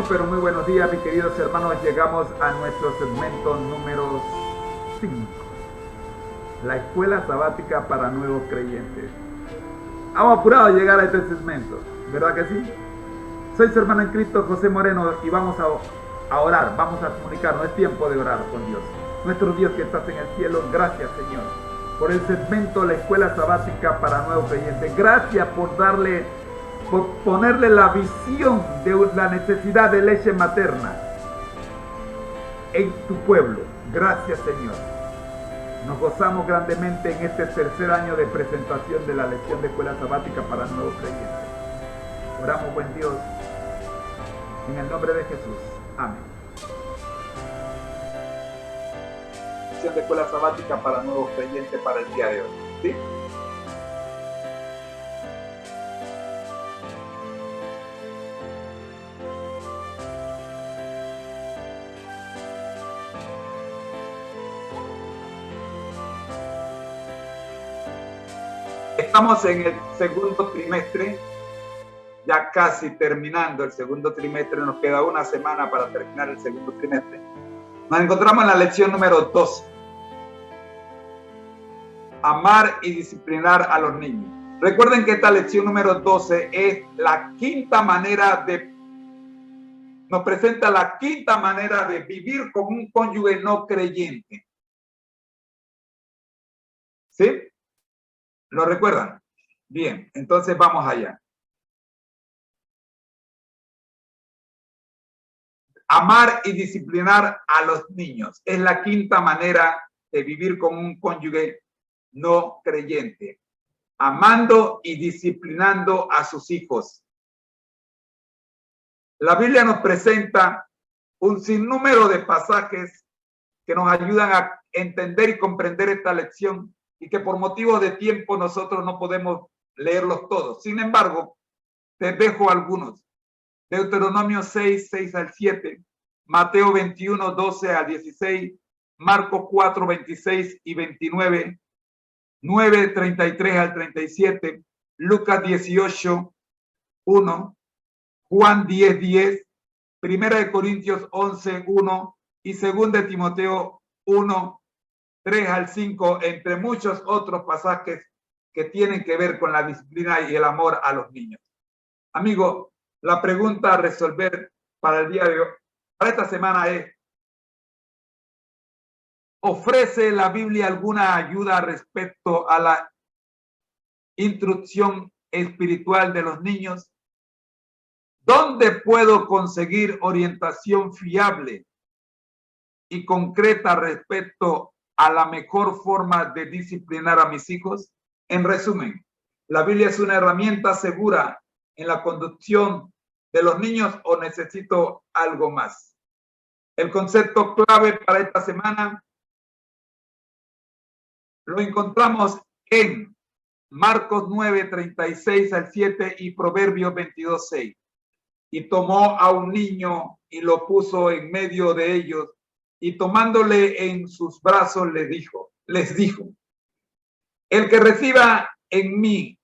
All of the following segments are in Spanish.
Pero muy buenos días, mis queridos hermanos. Llegamos a nuestro segmento número 5, la escuela sabática para nuevos creyentes. Hemos apurado a llegar a este segmento, ¿verdad que sí? Soy su hermano en Cristo, José Moreno, y vamos a orar, vamos a comunicarnos. Es tiempo de orar con Dios. Nuestro Dios que estás en el cielo, gracias, Señor, por el segmento la escuela sabática para nuevos creyentes. Gracias por ponerle la visión de la necesidad de leche materna en tu pueblo. Gracias, Señor. Nos gozamos grandemente en este tercer año de presentación de la lección de escuela sabática para nuevos creyentes. Oramos, buen Dios, en el nombre de Jesús. Amén. Lección de escuela sabática para nuevos creyentes para el día de hoy. ¿Sí? Estamos en el segundo trimestre, ya casi terminando el segundo trimestre, nos queda una semana para terminar el segundo trimestre. Nos encontramos en la lección número 12, amar y disciplinar a los niños. Recuerden que esta lección número 12 es la quinta manera nos presenta la quinta manera de vivir con un cónyuge no creyente. ¿Sí? ¿Lo recuerdan? Bien, entonces vamos allá. Amar y disciplinar a los niños es la quinta manera de vivir con un cónyuge no creyente. Amando y disciplinando a sus hijos. La Biblia nos presenta un sinnúmero de pasajes que nos ayudan a entender y comprender esta lección, y que por motivo de tiempo nosotros no podemos leerlos todos. Sin embargo, te dejo algunos. Deuteronomio 6, 6 al 7, Mateo 21, 12 al 16, Marcos 4, 26 y 29, 9, 33 al 37, Lucas 18, 1, Juan 10, 10, Primera de Corintios 11, 1 y Segunda de Timoteo 1, 3 al 5, entre muchos otros pasajes que tienen que ver con la disciplina y el amor a los niños. Amigo, la pregunta a resolver para el día de hoy, para esta semana es: ¿ofrece la Biblia alguna ayuda respecto a la instrucción espiritual de los niños? ¿Dónde puedo conseguir orientación fiable y concreta respecto a la mejor forma de disciplinar a mis hijos? En resumen, ¿la Biblia es una herramienta segura en la conducción de los niños o necesito algo más? El concepto clave para esta semana lo encontramos en Marcos 9, 36 al 7 y Proverbios 22, 6. Y tomó a un niño y lo puso en medio de ellos, y tomándole en sus brazos les dijo, el que reciba en mi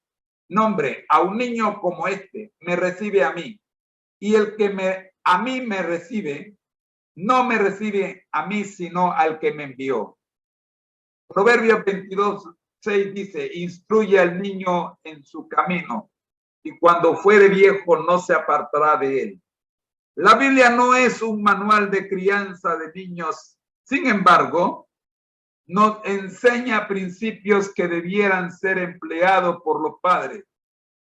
nombre a un niño como este, me recibe a mí. Y el que a mí me recibe, no me recibe a mí, sino al que me envió. Proverbios 22, 6 dice, instruye al niño en su camino, y cuando fuere viejo no se apartará de él. La Biblia no es un manual de crianza de niños. Sin embargo, nos enseña principios que debieran ser empleados por los padres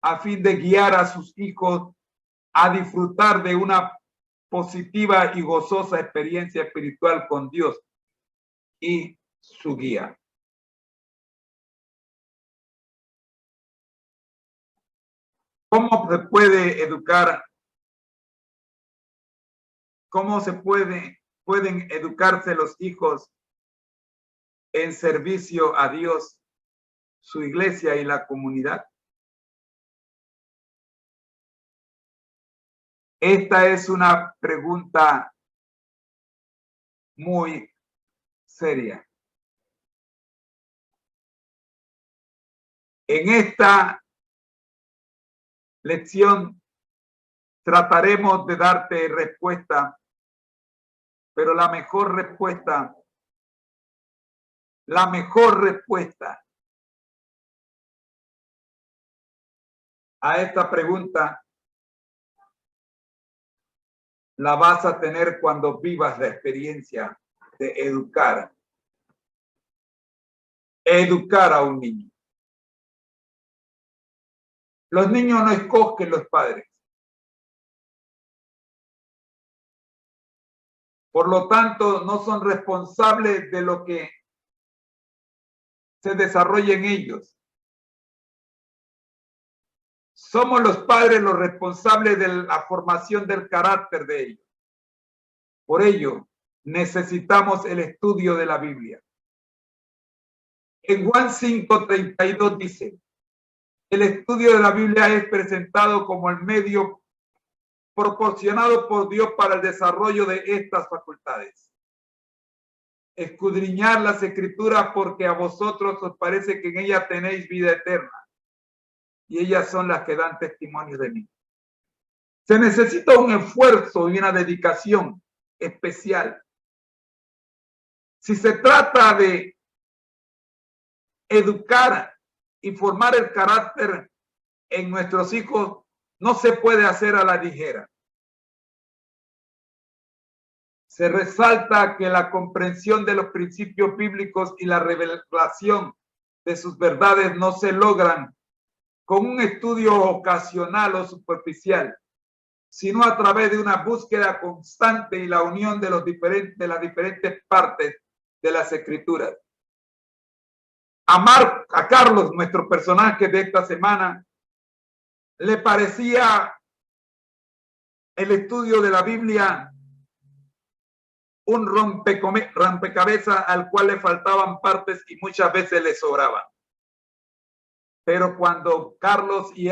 a fin de guiar a sus hijos a disfrutar de una positiva y gozosa experiencia espiritual con Dios y su guía. ¿Cómo se puede educar? ¿Cómo pueden educarse los hijos en servicio a Dios, su iglesia y la comunidad? Esta es una pregunta muy seria. En esta lección trataremos de darte respuesta, pero la mejor respuesta a esta pregunta la vas a tener cuando vivas la experiencia de educar a un niño. Los niños no escogen los padres. Por lo tanto, no son responsables de lo que se desarrolla en ellos. Somos los padres los responsables de la formación del carácter de ellos. Por ello, necesitamos el estudio de la Biblia. En Juan 5:32 dice, el estudio de la Biblia es presentado como el medio proporcionado por Dios para el desarrollo de estas facultades. Escudriñar las escrituras porque a vosotros os parece que en ellas tenéis vida eterna y ellas son las que dan testimonio de mí. Se necesita un esfuerzo y una dedicación especial. Si se trata de educar y formar el carácter en nuestros hijos, no se puede hacer a la ligera. Se resalta que la comprensión de los principios bíblicos y la revelación de sus verdades no se logran con un estudio ocasional o superficial, sino a través de una búsqueda constante y la unión de las diferentes partes de las escrituras. A Carlos, nuestro personaje de esta semana, le parecía el estudio de la Biblia un rompecabezas al cual le faltaban partes y muchas veces le sobraban. Pero cuando Carlos y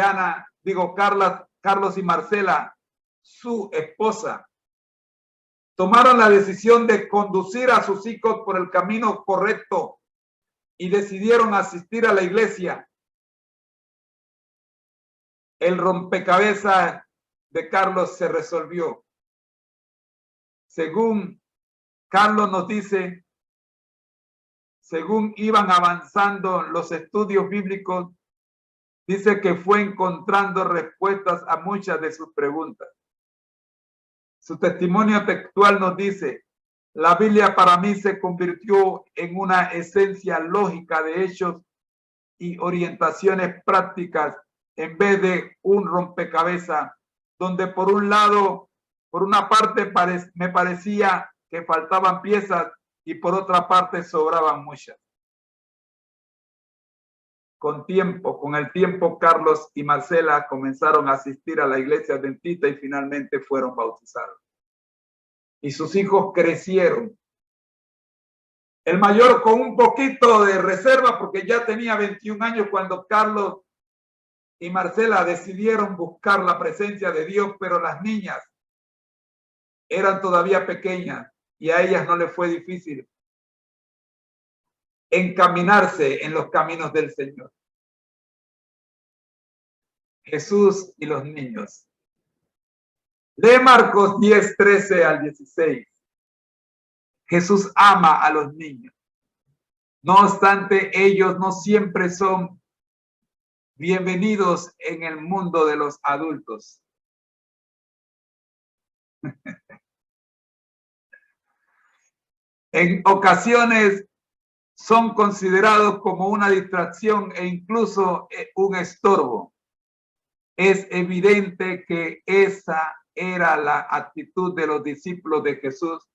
Marcela, su esposa, tomaron la decisión de conducir a sus hijos por el camino correcto y decidieron asistir a la iglesia, el rompecabezas de Carlos se resolvió. Según Carlos nos dice, según iban avanzando los estudios bíblicos, dice que fue encontrando respuestas a muchas de sus preguntas. Su testimonio textual nos dice, la Biblia para mí se convirtió en una esencia lógica de hechos y orientaciones prácticas en vez de un rompecabezas, donde por una parte me parecía que faltaban piezas y por otra parte sobraban muchas. Con el tiempo, Carlos y Marcela comenzaron a asistir a la iglesia adventista y finalmente fueron bautizados. Y sus hijos crecieron. El mayor con un poquito de reserva porque ya tenía 21 años cuando Carlos y Marcela decidieron buscar la presencia de Dios, pero las niñas eran todavía pequeñas y a ellas no les fue difícil encaminarse en los caminos del Señor. Jesús y los niños. Lee Marcos 10, 13 al 16. Jesús ama a los niños. No obstante, ellos no siempre son bienvenidos en el mundo de los adultos. En ocasiones son considerados como una distracción e incluso un estorbo. Es evidente que esa era la actitud de los discípulos de Jesús.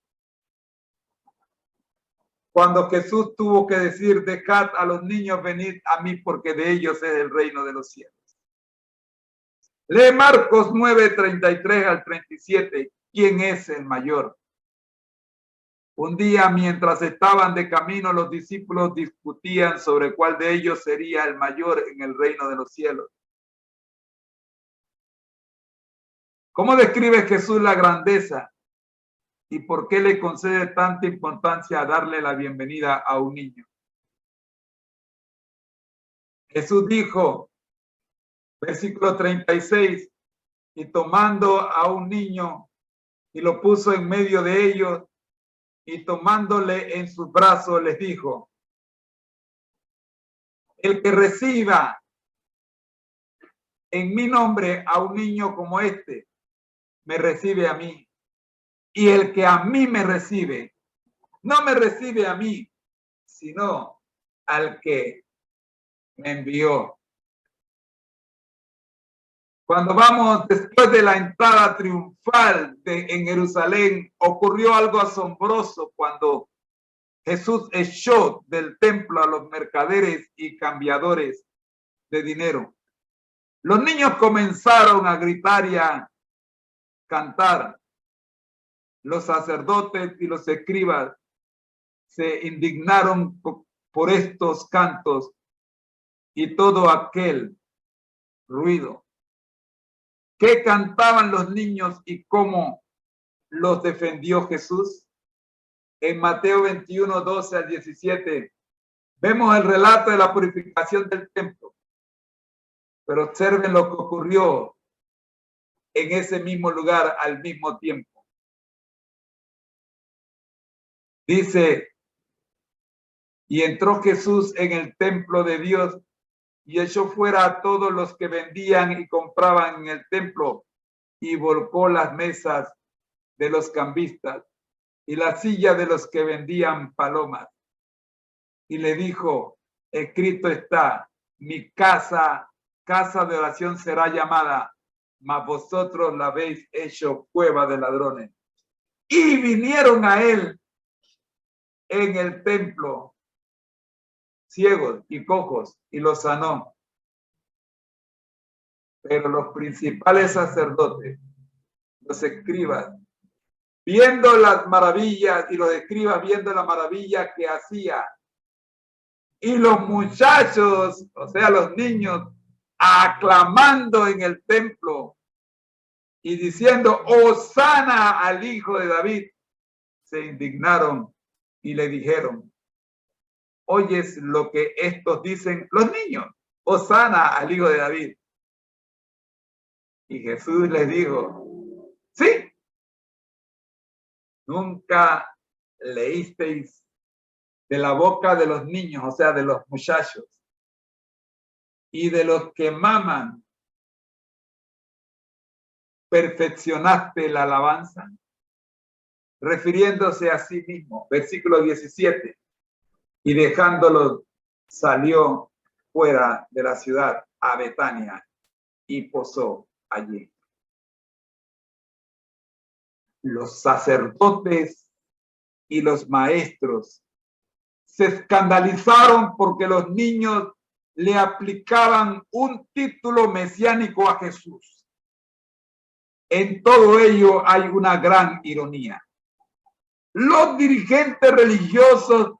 Cuando Jesús tuvo que decir, dejad a los niños venir a mí porque de ellos es el reino de los cielos. Lee Marcos 9, 33 al 37. ¿Quién es el mayor? Un día, mientras estaban de camino, los discípulos discutían sobre cuál de ellos sería el mayor en el reino de los cielos. ¿Cómo describe Jesús la grandeza y por qué le concede tanta importancia a darle la bienvenida a un niño? Jesús dijo, versículo 36, y tomando a un niño y lo puso en medio de ellos, y tomándole en sus brazos les dijo, el que reciba en mi nombre a un niño como este, me recibe a mí. Y el que a mí me recibe, no me recibe a mí, sino al que me envió. Cuando vamos después de la entrada triunfal en Jerusalén, ocurrió algo asombroso cuando Jesús echó del templo a los mercaderes y cambiadores de dinero. Los niños comenzaron a gritar y a cantar. Los sacerdotes y los escribas se indignaron por estos cantos y todo aquel ruido. ¿Qué cantaban los niños y cómo los defendió Jesús? En Mateo 21, 12 al 17, vemos el relato de la purificación del templo. Pero observen lo que ocurrió en ese mismo lugar al mismo tiempo. Dice, y entró Jesús en el templo de Dios y echó fuera a todos los que vendían y compraban en el templo y volcó las mesas de los cambistas y la silla de los que vendían palomas. Y le dijo, escrito está, mi casa, casa de oración será llamada, mas vosotros la habéis hecho cueva de ladrones. Y vinieron a él en el templo ciegos y cojos y los sanó. Pero los principales sacerdotes, los escribas, viendo las maravillas, y los escribas viendo la maravilla que hacía, y los muchachos, o sea, los niños, aclamando en el templo y diciendo, Hosana al hijo de David, se indignaron y le dijeron, oyes lo que estos dicen los niños, Hosana al hijo de David. Y Jesús les dijo, sí, nunca leísteis de la boca de los niños, o sea, de los muchachos, y de los que maman, perfeccionaste la alabanza, refiriéndose a sí mismo. Versículo 17, y dejándolo salió fuera de la ciudad a Betania y posó allí. Los sacerdotes y los maestros se escandalizaron porque los niños le aplicaban un título mesiánico a Jesús. En todo ello hay una gran ironía. Los dirigentes religiosos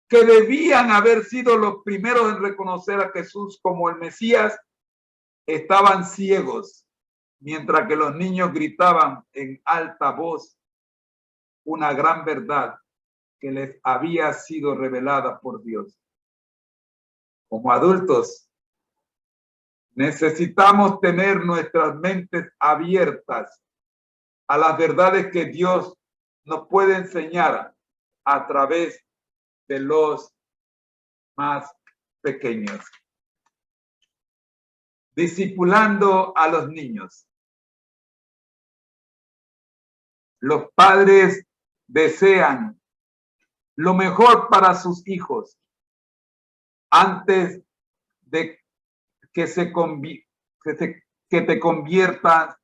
que debían haber sido los primeros en reconocer a Jesús como el Mesías estaban ciegos, mientras que los niños gritaban en alta voz una gran verdad que les había sido revelada por Dios. Como adultos, necesitamos tener nuestras mentes abiertas a las verdades que Dios nos puede enseñar a través de los más pequeños. Discipulando a los niños. Los padres desean lo mejor para sus hijos antes de que te conviertas,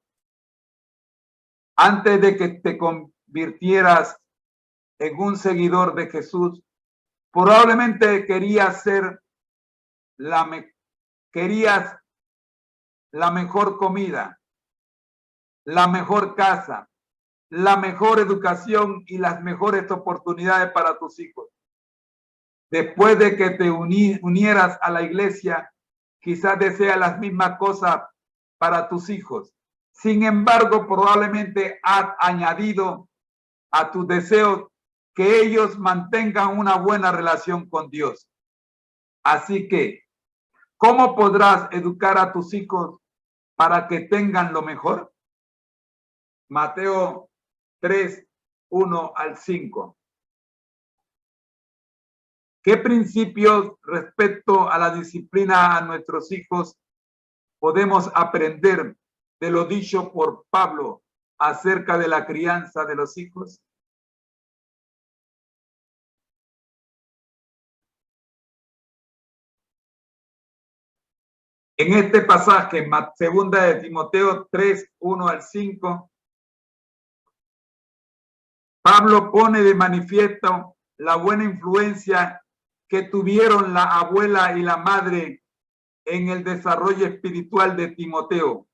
antes de que te convirtieras en un seguidor de Jesús. Probablemente querías la mejor comida, la mejor casa, la mejor educación y las mejores oportunidades para tus hijos. Después de que te unieras a la iglesia, quizás deseas las mismas cosas para tus hijos. Sin embargo, probablemente has añadido a tus deseos que ellos mantengan una buena relación con Dios. Así que, ¿cómo podrás educar a tus hijos para que tengan lo mejor? Mateo 3, 1 al 5. ¿Qué principios respecto a la disciplina a nuestros hijos podemos aprender de lo dicho por Pablo acerca de la crianza de los hijos? En este pasaje, segunda de Timoteo 3, 1 al 5, Pablo pone de manifiesto la buena influencia que tuvieron la abuela y la madre en el desarrollo espiritual de Timoteo.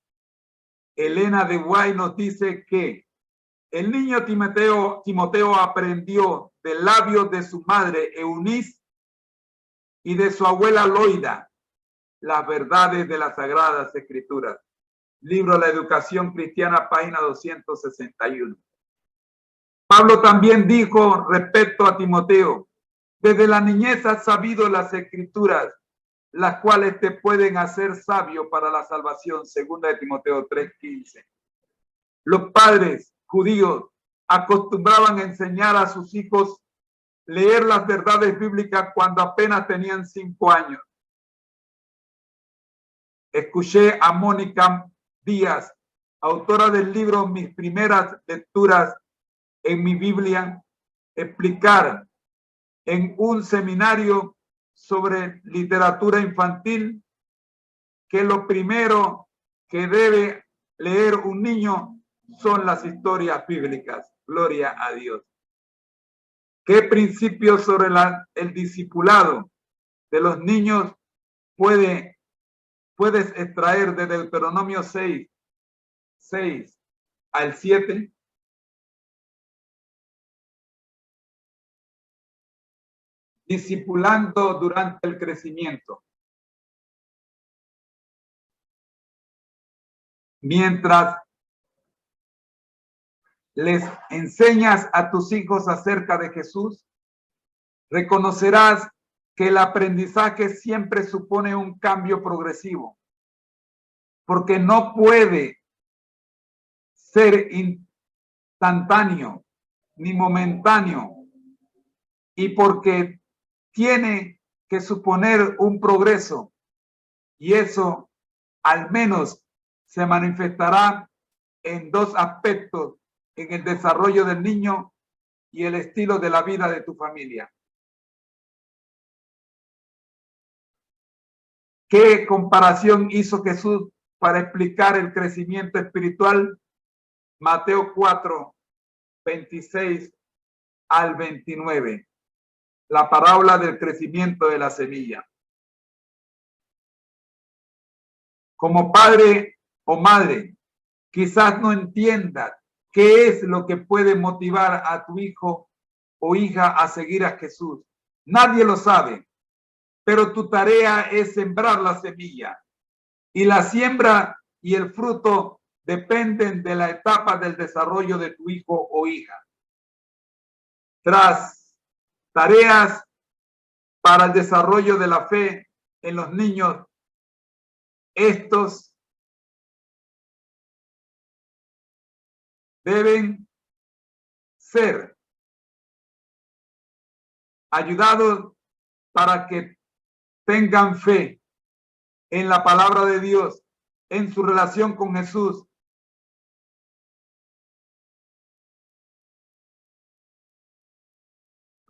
Elena de White nos dice que el niño Timoteo aprendió de labios de su madre Eunice y de su abuela Loida las verdades de las Sagradas Escrituras. Libro La Educación Cristiana, página 261. Pablo también dijo respecto a Timoteo: desde la niñez has sabido las Escrituras, las cuales te pueden hacer sabio para la salvación. Segunda de Timoteo 3:15. Los padres judíos acostumbraban a enseñar a sus hijos leer las verdades bíblicas cuando apenas tenían 5 años. Escuché a Mónica Díaz, autora del libro Mis primeras lecturas en mi Biblia, explicar en un seminario sobre literatura infantil que lo primero que debe leer un niño son las historias bíblicas. Gloria a Dios. ¿Qué principios sobre el discipulado de los niños puedes extraer de Deuteronomio 6 al 7? Discipulando durante el crecimiento. Mientras les enseñas a tus hijos acerca de Jesús, reconocerás que el aprendizaje siempre supone un cambio progresivo, porque no puede ser instantáneo ni momentáneo, y porque tiene que suponer un progreso, y eso al menos se manifestará en 2 aspectos: en el desarrollo del niño y el estilo de la vida de tu familia. ¿Qué comparación hizo Jesús para explicar el crecimiento espiritual? Mateo 4, 26 al 29. La parábola del crecimiento de la semilla. Como padre o madre, quizás no entiendas qué es lo que puede motivar a tu hijo o hija a seguir a Jesús. Nadie lo sabe, pero tu tarea es sembrar la semilla. Y la siembra y el fruto dependen de la etapa del desarrollo de tu hijo o hija. Tras tareas para el desarrollo de la fe en los niños, estos deben ser ayudados para que tengan fe en la palabra de Dios, en su relación con Jesús,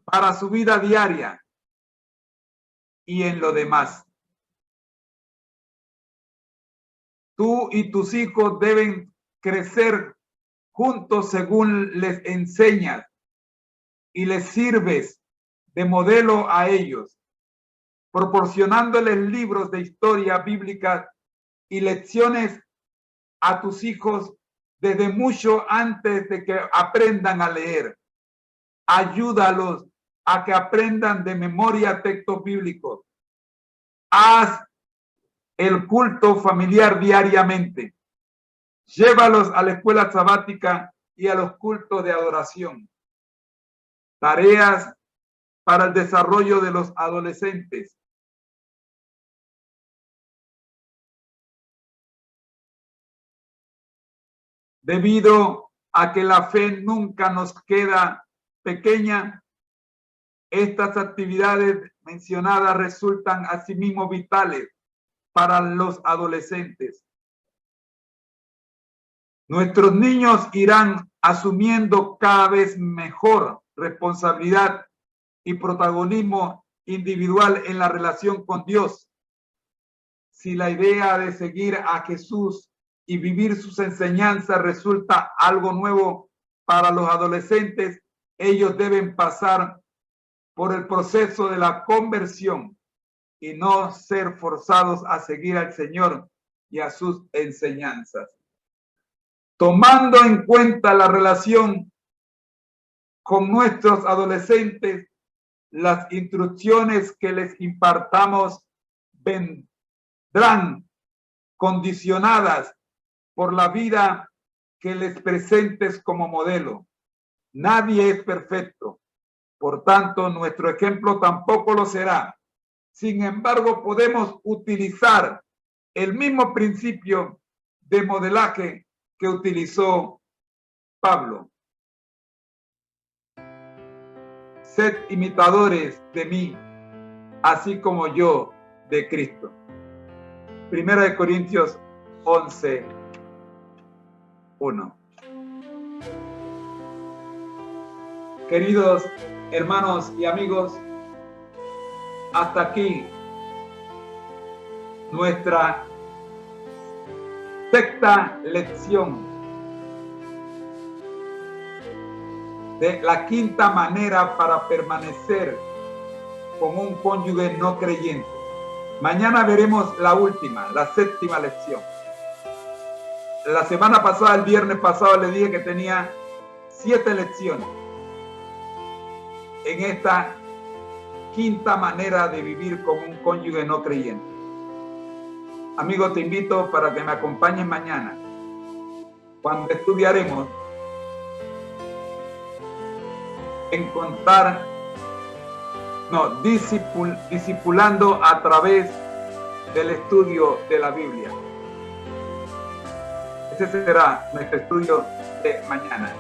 para su vida diaria y en lo demás. Tú y tus hijos deben crecer juntos según les enseñas y les sirves de modelo a ellos, proporcionándoles libros de historia bíblica y lecciones a tus hijos desde mucho antes de que aprendan a leer. Ayúdalos a que aprendan de memoria textos bíblicos. Haz el culto familiar diariamente. Llévalos a la escuela sabática y a los cultos de adoración. Tareas para el desarrollo de los adolescentes. Debido a que la fe nunca nos queda pequeña, estas actividades mencionadas resultan asimismo vitales para los adolescentes. Nuestros niños irán asumiendo cada vez mejor responsabilidad y protagonismo individual en la relación con Dios. Si la idea de seguir a Jesús y vivir sus enseñanzas resulta algo nuevo para los adolescentes, ellos deben pasar por el proceso de la conversión y no ser forzados a seguir al Señor y a sus enseñanzas. Tomando en cuenta la relación con nuestros adolescentes, las instrucciones que les impartamos vendrán condicionadas por la vida que les presentes como modelo. Nadie es perfecto, por tanto, nuestro ejemplo tampoco lo será. Sin embargo, podemos utilizar el mismo principio de modelaje que utilizó Pablo. Sed imitadores de mí, así como yo de Cristo. Primera de Corintios 11, 1. Queridos hermanos y amigos, hasta aquí nuestra sexta lección de la quinta manera para permanecer con un cónyuge no creyente. Mañana veremos la última, la séptima lección. La semana pasada, el viernes pasado, le dije que tenía 7 lecciones en esta quinta manera de vivir con un cónyuge no creyente. Amigo, te invito para que me acompañes mañana cuando estudiaremos discipulando a través del estudio de la Biblia. Ese será nuestro estudio de mañana.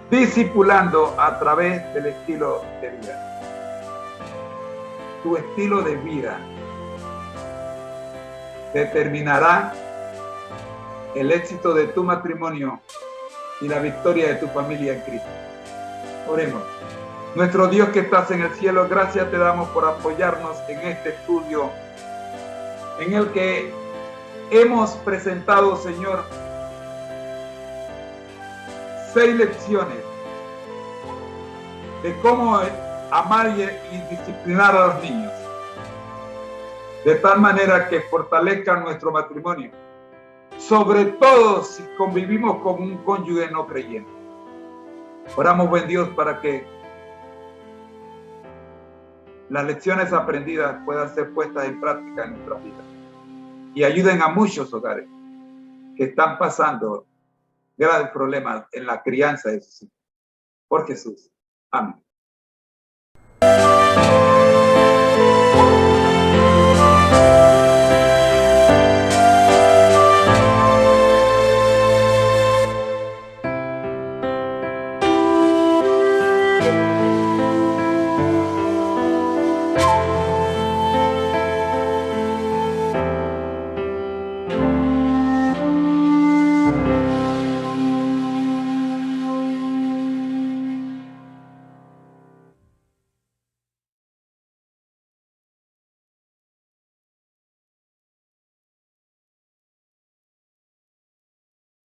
Discipulando a través del estilo de vida. Tu estilo de vida determinará el éxito de tu matrimonio y la victoria de tu familia en Cristo. Oremos. Nuestro Dios que estás en el cielo, gracias te damos por apoyarnos en este estudio en el que hemos presentado, Señor, 6 lecciones de cómo amar y disciplinar a los niños, de tal manera que fortalezcan nuestro matrimonio, sobre todo si convivimos con un cónyuge no creyente. Oramos, buen Dios, para que las lecciones aprendidas puedan ser puestas en práctica en nuestras vidas y ayuden a muchos hogares que están pasando graves problemas en la crianza de sus hijos. Por Jesús. Amén.